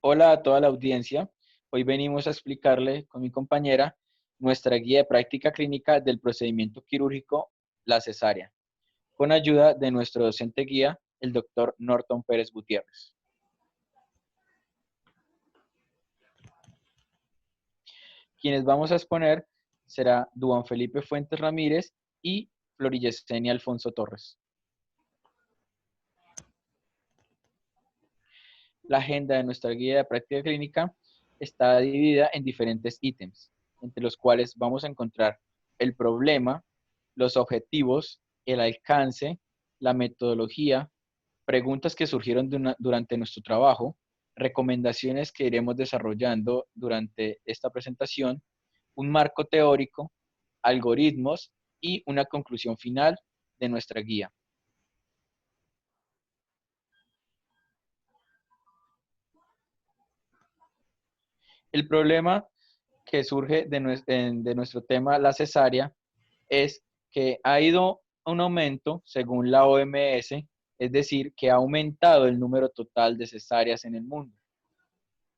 Hola a toda la audiencia. Hoy venimos a explicarle con mi compañera nuestra guía de práctica clínica del procedimiento quirúrgico, la cesárea, con ayuda de nuestro docente guía, el doctor Norton Pérez Gutiérrez. Quienes vamos a exponer será Duan Felipe Fuentes Ramírez y Floriyesenia Alfonso Torres. La agenda de nuestra guía de práctica clínica está dividida en diferentes ítems, entre los cuales vamos a encontrar el problema, los objetivos, el alcance, la metodología, preguntas que surgieron durante nuestro trabajo, recomendaciones que iremos desarrollando durante esta presentación, un marco teórico, algoritmos y una conclusión final de nuestra guía. El problema que surge de nuestro tema, la cesárea, es que ha ido un aumento según la OMS, es decir, que ha aumentado el número total de cesáreas en el mundo.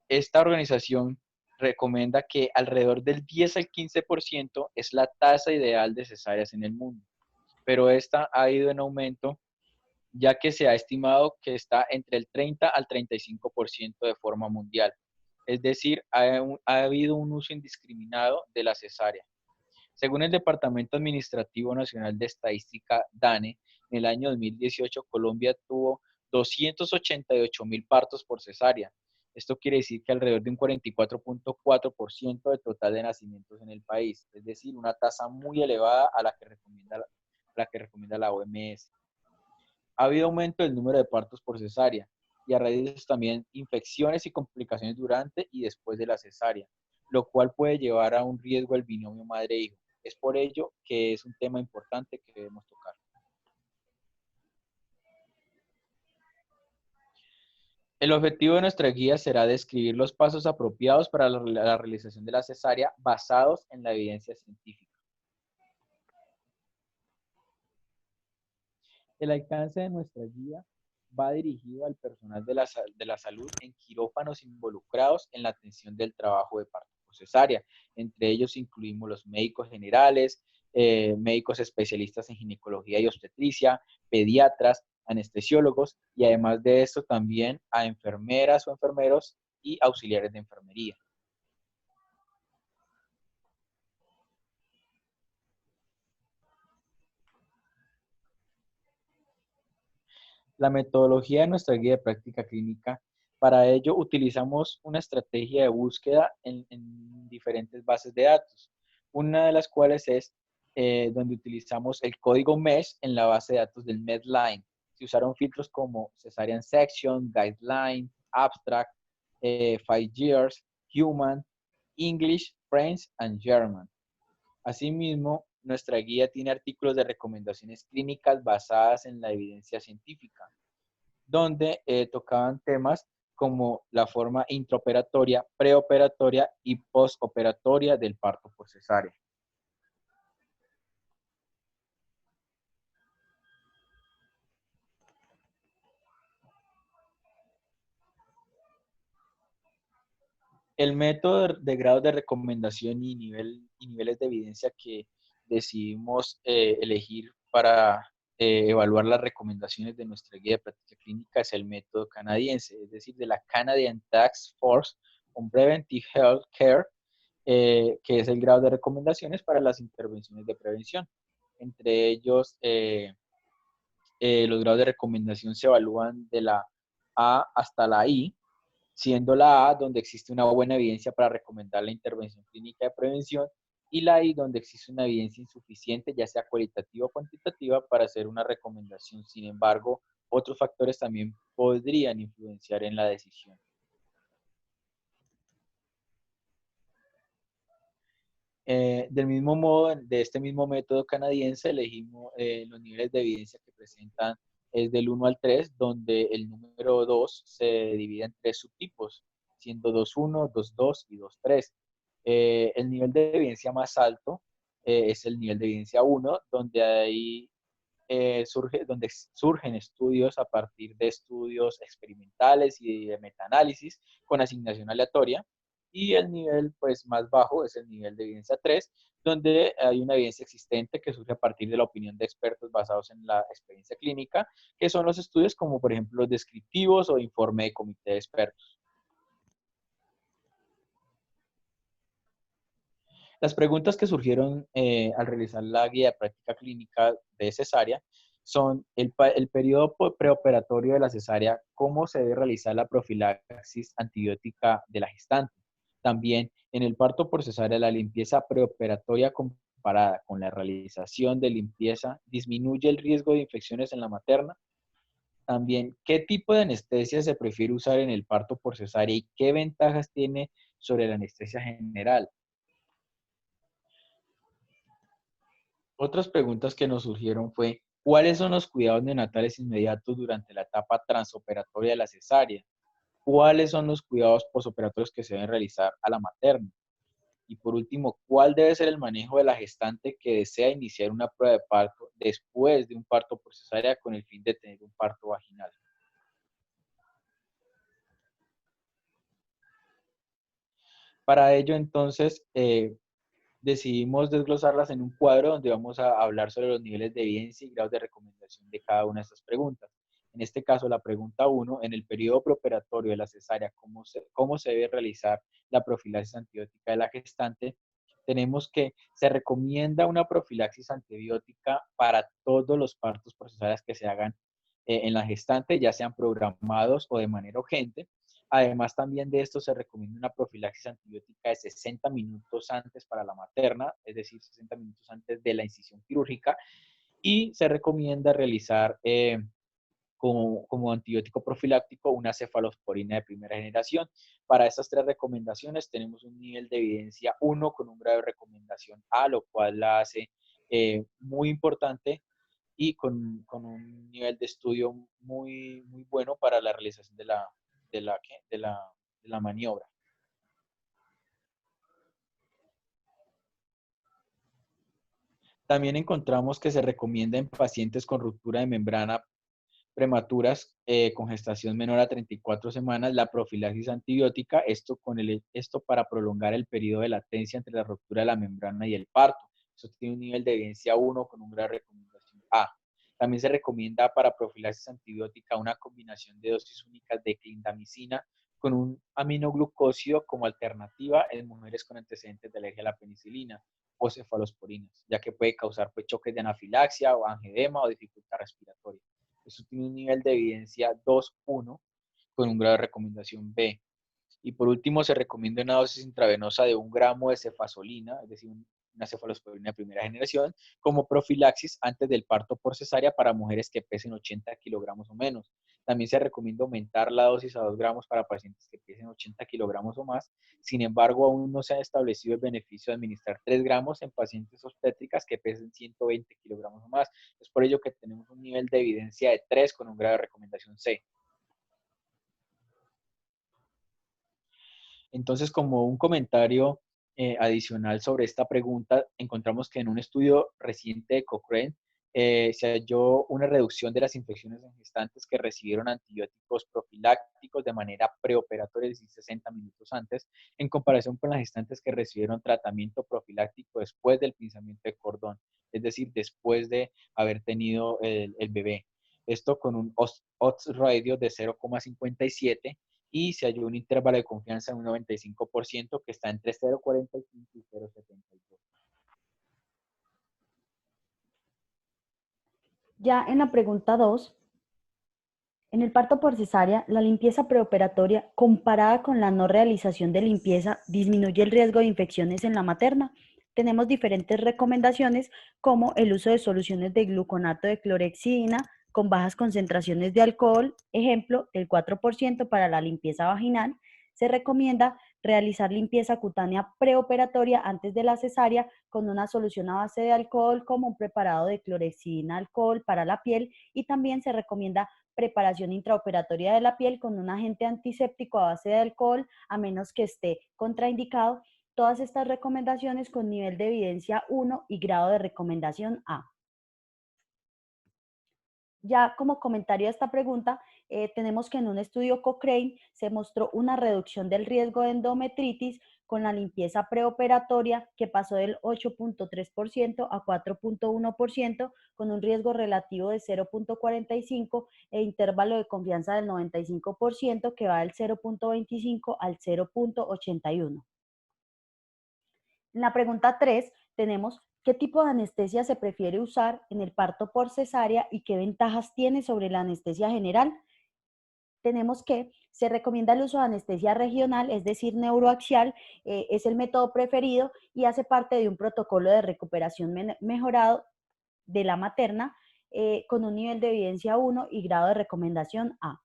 Esta organización recomienda que alrededor del 10 al 15% es la tasa ideal de cesáreas en el mundo, pero esta ha ido en aumento ya que se ha estimado que está entre el 30 al 35% de forma mundial. Es decir, ha habido un uso indiscriminado de la cesárea. Según el Departamento Administrativo Nacional de Estadística, DANE, en el año 2018 Colombia tuvo 288.000 partos por cesárea. Esto quiere decir que alrededor de un 44.4% del total de nacimientos en el país, es decir, una tasa muy elevada a la que recomienda la OMS. Ha habido aumento del número de partos por cesárea y a raíz de eso también infecciones y complicaciones durante y después de la cesárea, lo cual puede llevar a un riesgo al binomio madre-hijo. Es por ello que es un tema importante que debemos tocar. El objetivo de nuestra guía será describir los pasos apropiados para la realización de la cesárea basados en la evidencia científica. El alcance de nuestra guía va dirigido al personal de la salud en quirófanos involucrados en la atención del trabajo de parto por cesárea. Entre ellos incluimos los médicos generales, médicos especialistas en ginecología y obstetricia, pediatras, anestesiólogos y además de esto también a enfermeras o enfermeros y auxiliares de enfermería. La metodología de nuestra guía de práctica clínica, para ello utilizamos una estrategia de búsqueda en diferentes bases de datos, una de las cuales es donde utilizamos el código MESH en la base de datos del Medline. Se usaron filtros como Cesarean Section, Guideline, Abstract, 5 Years, Human, English, French and German. Asimismo, nuestra guía tiene artículos de recomendaciones clínicas basadas en la evidencia científica, donde tocaban temas como la forma intraoperatoria, preoperatoria y postoperatoria del parto por cesárea. El método de grados de recomendación y niveles de evidencia que decidimos elegir para evaluar las recomendaciones de nuestra guía de práctica clínica es el método canadiense, es decir, de la Canadian Task Force on Preventive Health Care, que es el grado de recomendaciones para las intervenciones de prevención. Entre ellos, los grados de recomendación se evalúan de la A hasta la I, siendo la A donde existe una buena evidencia para recomendar la intervención clínica de prevención y la I donde existe una evidencia insuficiente, ya sea cualitativa o cuantitativa, para hacer una recomendación. Sin embargo, otros factores también podrían influenciar en la decisión. Del mismo modo, de este mismo método canadiense, elegimos los niveles de evidencia que presentan es del 1 al 3, donde el número 2 se divide en tres subtipos, siendo 2.1, 2.2 y 2.3. El nivel de evidencia más alto es el nivel de evidencia 1, donde hay donde surgen estudios a partir de estudios experimentales y de metaanálisis con asignación aleatoria. Y el nivel pues, más bajo es el nivel de evidencia 3, donde hay una evidencia existente que surge a partir de la opinión de expertos basados en la experiencia clínica, que son los estudios como por ejemplo los descriptivos o informe de comité de expertos. Las preguntas que surgieron al realizar la guía de práctica clínica de cesárea son el periodo preoperatorio de la cesárea, cómo se debe realizar la profilaxis antibiótica de la gestante. También en el parto por cesárea, la limpieza preoperatoria comparada con la realización de limpieza disminuye el riesgo de infecciones en la materna. También, ¿qué tipo de anestesia se prefiere usar en el parto por cesárea y qué ventajas tiene sobre la anestesia general? Otras preguntas que nos surgieron fue, ¿cuáles son los cuidados neonatales inmediatos durante la etapa transoperatoria de la cesárea? ¿Cuáles son los cuidados posoperatorios que se deben realizar a la materna? Y por último, ¿cuál debe ser el manejo de la gestante que desea iniciar una prueba de parto después de un parto por cesárea con el fin de tener un parto vaginal? Para ello, entonces, decidimos desglosarlas en un cuadro donde vamos a hablar sobre los niveles de evidencia y grados de recomendación de cada una de estas preguntas. En este caso, la pregunta 1, en el periodo preoperatorio de la cesárea, ¿cómo se debe realizar la profilaxis antibiótica de la gestante? Tenemos que se recomienda una profilaxis antibiótica para todos los partos por cesáreas que se hagan en la gestante, ya sean programados o de manera urgente. Además, también de esto se recomienda una profilaxis antibiótica de 60 minutos antes para la materna, es decir, 60 minutos antes de la incisión quirúrgica, y se recomienda realizar como antibiótico profiláctico una cefalosporina de primera generación. Para estas tres recomendaciones tenemos un nivel de evidencia 1 con un grado de recomendación A, lo cual la hace muy importante y con un nivel de estudio muy bueno para la realización de la, ¿qué? De la maniobra. También encontramos que se recomienda en pacientes con ruptura de membrana prematuras con gestación menor a 34 semanas la profilaxis antibiótica, esto para prolongar el periodo de latencia entre la ruptura de la membrana y el parto. Eso tiene un nivel de evidencia 1 con un grado de recomendación A. También se recomienda para profilaxis antibiótica una combinación de dosis únicas de clindamicina con un aminoglucósido como alternativa en mujeres con antecedentes de alergia a la penicilina o cefalosporinas, ya que puede causar pues, choques de anafilaxia o angedema o dificultad respiratoria. Eso tiene un nivel de evidencia 2.1 con un grado de recomendación B. Y por último, se recomienda una dosis intravenosa de 1 gramo de cefazolina, es decir, una cefalosporina de primera generación, como profilaxis antes del parto por cesárea para mujeres que pesen 80 kilogramos o menos. También se recomienda aumentar la dosis a 2 gramos para pacientes que pesen 80 kilogramos o más. Sin embargo, aún no se ha establecido el beneficio de administrar 3 gramos en pacientes obstétricas que pesen 120 kilogramos o más. Es por ello que tenemos un nivel de evidencia de 3 con un grado de recomendación C. Entonces, como un comentario adicional sobre esta pregunta, encontramos que en un estudio reciente de Cochrane se halló una reducción de las infecciones en gestantes que recibieron antibióticos profilácticos de manera preoperatoria, es decir, 60 minutos antes, en comparación con las gestantes que recibieron tratamiento profiláctico después del pinzamiento de cordón, es decir, después de haber tenido el bebé. Esto con un odds radio de 0,57 y se halló un intervalo de confianza de un 95% que está entre 0,45 y 0,72. Ya en la pregunta 2, en el parto por cesárea, la limpieza preoperatoria comparada con la no realización de limpieza disminuye el riesgo de infecciones en la materna. Tenemos diferentes recomendaciones como el uso de soluciones de gluconato de clorexidina con bajas concentraciones de alcohol, ejemplo, el 4% para la limpieza vaginal. Se recomienda realizar limpieza cutánea preoperatoria antes de la cesárea con una solución a base de alcohol como un preparado de clorexidina alcohol para la piel y también se recomienda preparación intraoperatoria de la piel con un agente antiséptico a base de alcohol, a menos que esté contraindicado. Todas estas recomendaciones con nivel de evidencia 1 y grado de recomendación A. Ya como comentario a esta pregunta, tenemos que en un estudio Cochrane se mostró una reducción del riesgo de endometritis con la limpieza preoperatoria que pasó del 8.3% a 4.1% con un riesgo relativo de 0.45 e intervalo de confianza del 95% que va del 0.25 al 0.81. En la pregunta 3 tenemos qué tipo de anestesia se prefiere usar en el parto por cesárea y qué ventajas tiene sobre la anestesia general. Tenemos que se recomienda el uso de anestesia regional, es decir, neuroaxial, es el método preferido y hace parte de un protocolo de recuperación mejorado de la materna con un nivel de evidencia 1 y grado de recomendación A.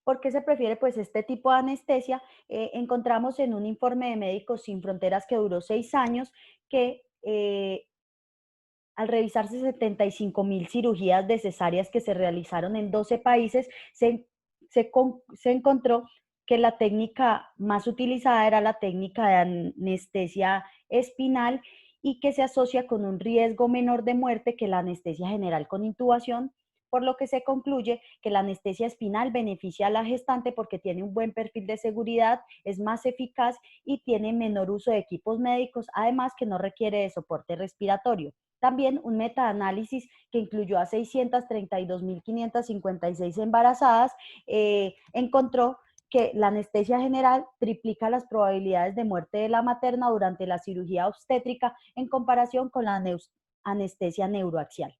¿Por qué se prefiere pues este tipo de anestesia? Encontramos en un informe de Médicos Sin Fronteras que duró 6 años que al revisarse 75.000 cirugías de cesáreas que se realizaron en 12 países, se encontró que la técnica más utilizada era la técnica de anestesia espinal y que se asocia con un riesgo menor de muerte que la anestesia general con intubación, por lo que se concluye que la anestesia espinal beneficia a la gestante porque tiene un buen perfil de seguridad, es más eficaz y tiene menor uso de equipos médicos, además que no requiere de soporte respiratorio. También un metaanálisis que incluyó a 632.556 embarazadas encontró que la anestesia general triplica las probabilidades de muerte de la materna durante la cirugía obstétrica en comparación con la anestesia neuroaxial.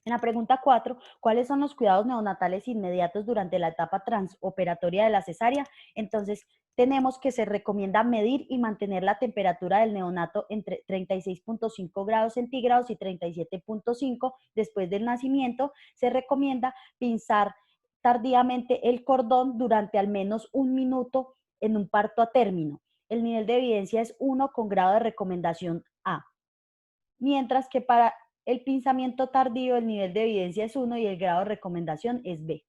En la pregunta 4, ¿cuáles son los cuidados neonatales inmediatos durante la etapa transoperatoria de la cesárea? Entonces, tenemos que se recomienda medir y mantener la temperatura del neonato entre 36.5 grados centígrados y 37.5 después del nacimiento. Se recomienda pinzar tardíamente el cordón durante al menos 1 minuto en un parto a término. El nivel de evidencia es 1 con grado de recomendación A. Mientras que para el pinzamiento tardío el nivel de evidencia es 1 y el grado de recomendación es B.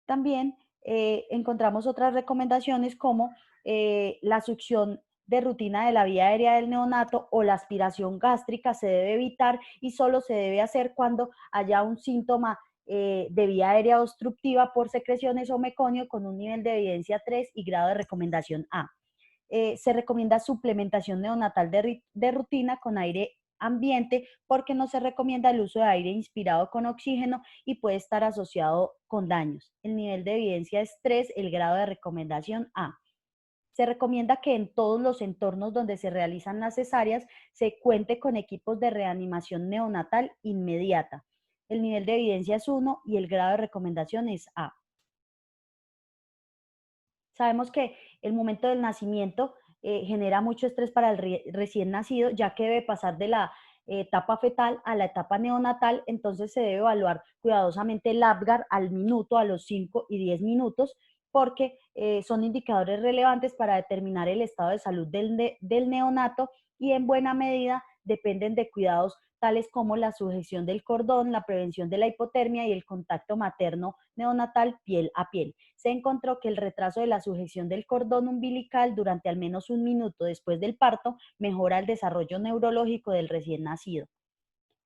También encontramos otras recomendaciones como la succión de rutina de la vía aérea del neonato o la aspiración gástrica se debe evitar y solo se debe hacer cuando haya un síntoma de vía aérea obstructiva por secreciones o meconio con un nivel de evidencia 3 y grado de recomendación A. Se recomienda suplementación neonatal de rutina con aire ambiente porque no se recomienda el uso de aire inspirado con oxígeno y puede estar asociado con daños. El nivel de evidencia es 3, el grado de recomendación A. Se recomienda que en todos los entornos donde se realizan las cesáreas se cuente con equipos de reanimación neonatal inmediata. El nivel de evidencia es 1 y el grado de recomendación es A. Sabemos que el momento del nacimiento genera mucho estrés para el recién nacido, ya que debe pasar de la etapa fetal a la etapa neonatal, entonces se debe evaluar cuidadosamente el Apgar al minuto, a los 5 y 10 minutos, porque son indicadores relevantes para determinar el estado de salud del neonato y en buena medida dependen de cuidados tales como la sujeción del cordón, la prevención de la hipotermia y el contacto materno neonatal piel a piel. Se encontró que el retraso de la sujeción del cordón umbilical durante al menos 1 minuto después del parto mejora el desarrollo neurológico del recién nacido.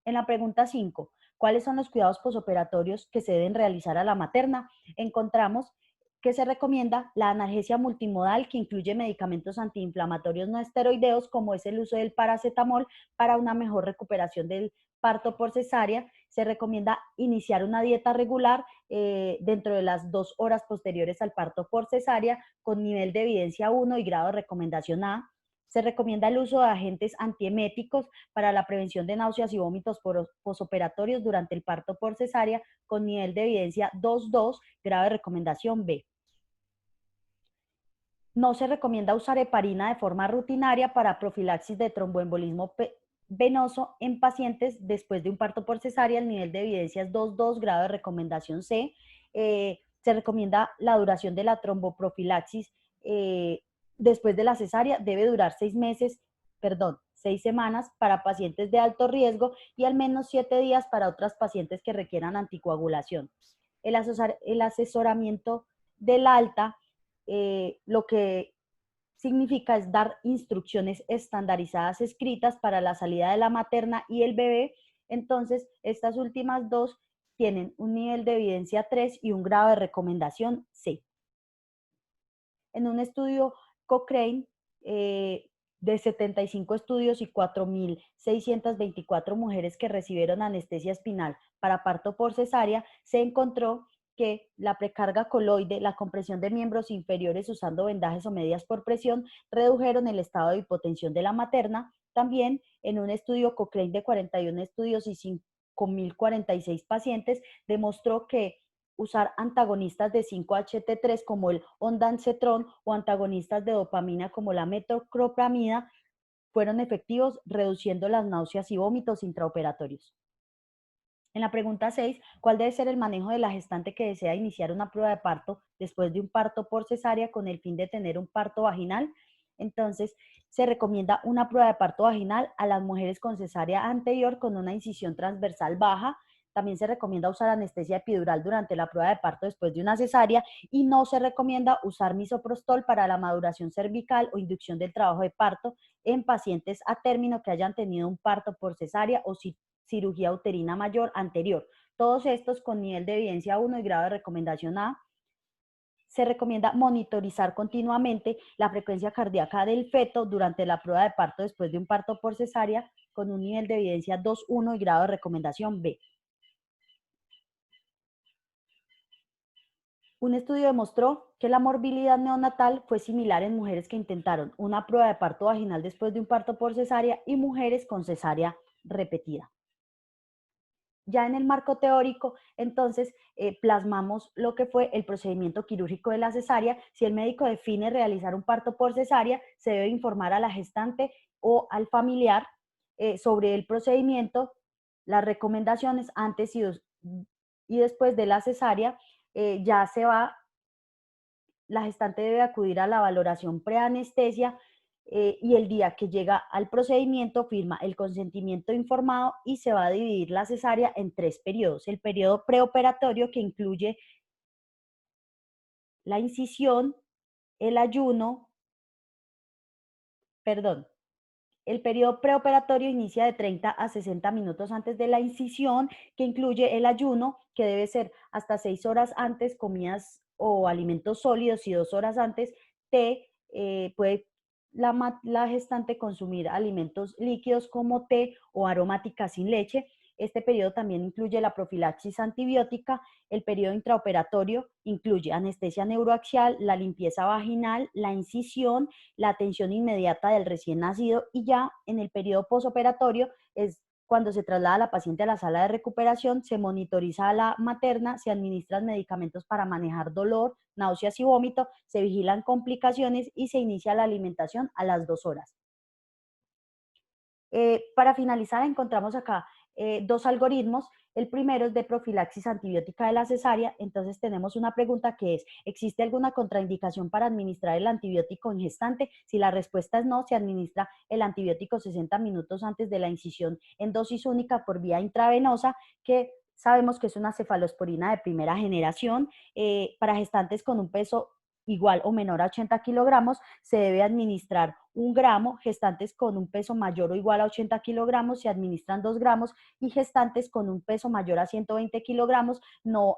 En la pregunta 5, ¿cuáles son los cuidados posoperatorios que se deben realizar a la materna? Encontramos que se recomienda la analgesia multimodal que incluye medicamentos antiinflamatorios no esteroideos como es el uso del paracetamol para una mejor recuperación del parto por cesárea. Se recomienda iniciar una dieta regular dentro de las 2 horas posteriores al parto por cesárea con nivel de evidencia 1 y grado de recomendación A. Se recomienda el uso de agentes antieméticos para la prevención de náuseas y vómitos posoperatorios durante el parto por cesárea con nivel de evidencia 2.2, grado de recomendación B. No se recomienda usar heparina de forma rutinaria para profilaxis de tromboembolismo venoso en pacientes después de un parto por cesárea. El nivel de evidencia es 2.2, grado de recomendación C. Se recomienda la duración de la tromboprofilaxis después de la cesárea. Debe durar 6 semanas para pacientes de alto riesgo y al menos 7 días para otras pacientes que requieran anticoagulación. El asesoramiento del alta, lo que significa es dar instrucciones estandarizadas escritas para la salida de la materna y el bebé. Entonces, estas últimas dos tienen un nivel de evidencia 3 y un grado de recomendación C. En un estudio Cochrane de 75 estudios y 4.624 mujeres que recibieron anestesia espinal para parto por cesárea, se encontró que la precarga coloide, la compresión de miembros inferiores usando vendajes o medias por presión, redujeron el estado de hipotensión de la materna. También en un estudio Cochrane de 41 estudios y 5.046 pacientes, demostró que usar antagonistas de 5-HT3 como el ondansetron o antagonistas de dopamina como la metoclopramida fueron efectivos reduciendo las náuseas y vómitos intraoperatorios. En la pregunta 6, ¿cuál debe ser el manejo de la gestante que desea iniciar una prueba de parto después de un parto por cesárea con el fin de tener un parto vaginal? Entonces, se recomienda una prueba de parto vaginal a las mujeres con cesárea anterior con una incisión transversal baja. También se recomienda usar anestesia epidural durante la prueba de parto después de una cesárea y no se recomienda usar misoprostol para la maduración cervical o inducción del trabajo de parto en pacientes a término que hayan tenido un parto por cesárea o cirugía uterina mayor anterior. Todos estos con nivel de evidencia 1 y grado de recomendación A. Se recomienda monitorizar continuamente la frecuencia cardíaca del feto durante la prueba de parto después de un parto por cesárea con un nivel de evidencia 2.1 y grado de recomendación B. Un estudio demostró que la morbilidad neonatal fue similar en mujeres que intentaron una prueba de parto vaginal después de un parto por cesárea y mujeres con cesárea repetida. Ya en el marco teórico, entonces, plasmamos lo que fue el procedimiento quirúrgico de la cesárea. Si el médico define realizar un parto por cesárea, se debe informar a la gestante o al familiar sobre el procedimiento, las recomendaciones antes y después de la cesárea. La gestante debe acudir a la valoración preanestesia y el día que llega al procedimiento firma el consentimiento informado y se va a dividir la cesárea en 3 periodos. El periodo preoperatorio, que incluye la incisión, el ayuno, perdón, el periodo preoperatorio inicia de 30 a 60 minutos antes de la incisión, que incluye el ayuno, que debe ser hasta 6 horas antes, comidas o alimentos sólidos, y 2 horas antes, té. Puede la gestante consumir alimentos líquidos como té o aromática sin leche. Este periodo también incluye la profilaxis antibiótica. El periodo intraoperatorio incluye anestesia neuroaxial, la limpieza vaginal, la incisión, la atención inmediata del recién nacido, y ya en el periodo posoperatorio es cuando se traslada a la paciente a la sala de recuperación, se monitoriza a la materna, se administran medicamentos para manejar dolor, náuseas y vómito, se vigilan complicaciones y se inicia la alimentación a las 2 horas. Para finalizar, encontramos acá 2 algoritmos. El primero es de profilaxis antibiótica de la cesárea. Entonces tenemos una pregunta que es: ¿existe alguna contraindicación para administrar el antibiótico en gestante? Si la respuesta es no, se administra el antibiótico 60 minutos antes de la incisión en dosis única por vía intravenosa, que sabemos que es una cefalosporina de primera generación. Para gestantes con un peso igual o menor a 80 kilogramos, se debe administrar 1 gramo. Gestantes con un peso mayor o igual a 80 kilogramos se administran 2 gramos, y gestantes con un peso mayor a 120 kilogramos no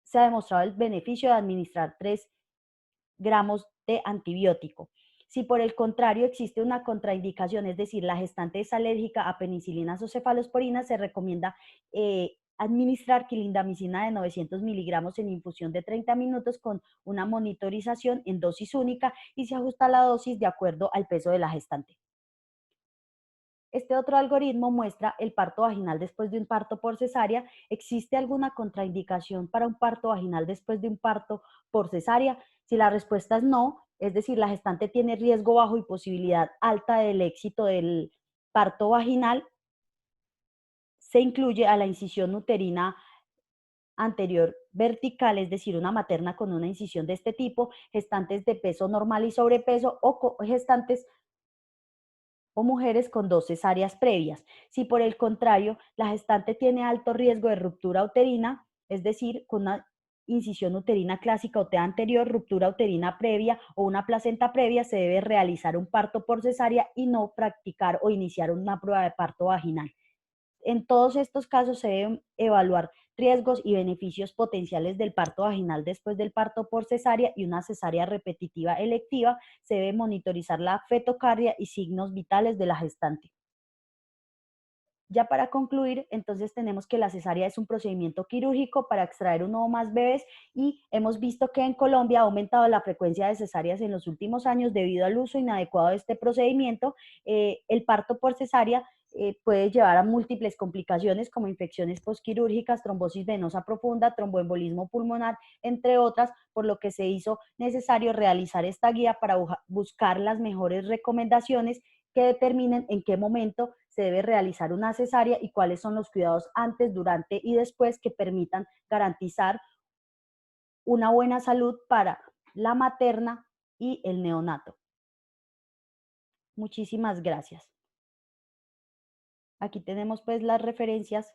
se ha demostrado el beneficio de administrar 3 gramos de antibiótico. Si por el contrario existe una contraindicación, es decir, la gestante es alérgica a penicilinas o cefalosporinas, se recomienda administrar clindamicina de 900 miligramos en infusión de 30 minutos con una monitorización en dosis única, y se ajusta la dosis de acuerdo al peso de la gestante. Este otro algoritmo muestra el parto vaginal después de un parto por cesárea. ¿Existe alguna contraindicación para un parto vaginal después de un parto por cesárea? Si la respuesta es no, es decir, la gestante tiene riesgo bajo y posibilidad alta del éxito del parto vaginal, se incluye a la incisión uterina anterior vertical, es decir, una materna con una incisión de este tipo, gestantes de peso normal y sobrepeso, o gestantes o mujeres con 2 cesáreas previas. Si por el contrario la gestante tiene alto riesgo de ruptura uterina, es decir, con una incisión uterina clásica o TEA anterior, ruptura uterina previa o una placenta previa, se debe realizar un parto por cesárea y no practicar o iniciar una prueba de parto vaginal. En todos estos casos se deben evaluar riesgos y beneficios potenciales del parto vaginal después del parto por cesárea y una cesárea repetitiva electiva. Se debe monitorizar la fetocardia y signos vitales de la gestante. Ya para concluir, entonces tenemos que la cesárea es un procedimiento quirúrgico para extraer uno o más bebés y hemos visto que en Colombia ha aumentado la frecuencia de cesáreas en los últimos años debido al uso inadecuado de este procedimiento. El parto por cesárea puede llevar a múltiples complicaciones como infecciones postquirúrgicas, trombosis venosa profunda, tromboembolismo pulmonar, entre otras, por lo que se hizo necesario realizar esta guía para buscar las mejores recomendaciones que determinen en qué momento se debe realizar una cesárea y cuáles son los cuidados antes, durante y después que permitan garantizar una buena salud para la materna y el neonato. Muchísimas gracias. Aquí tenemos pues las referencias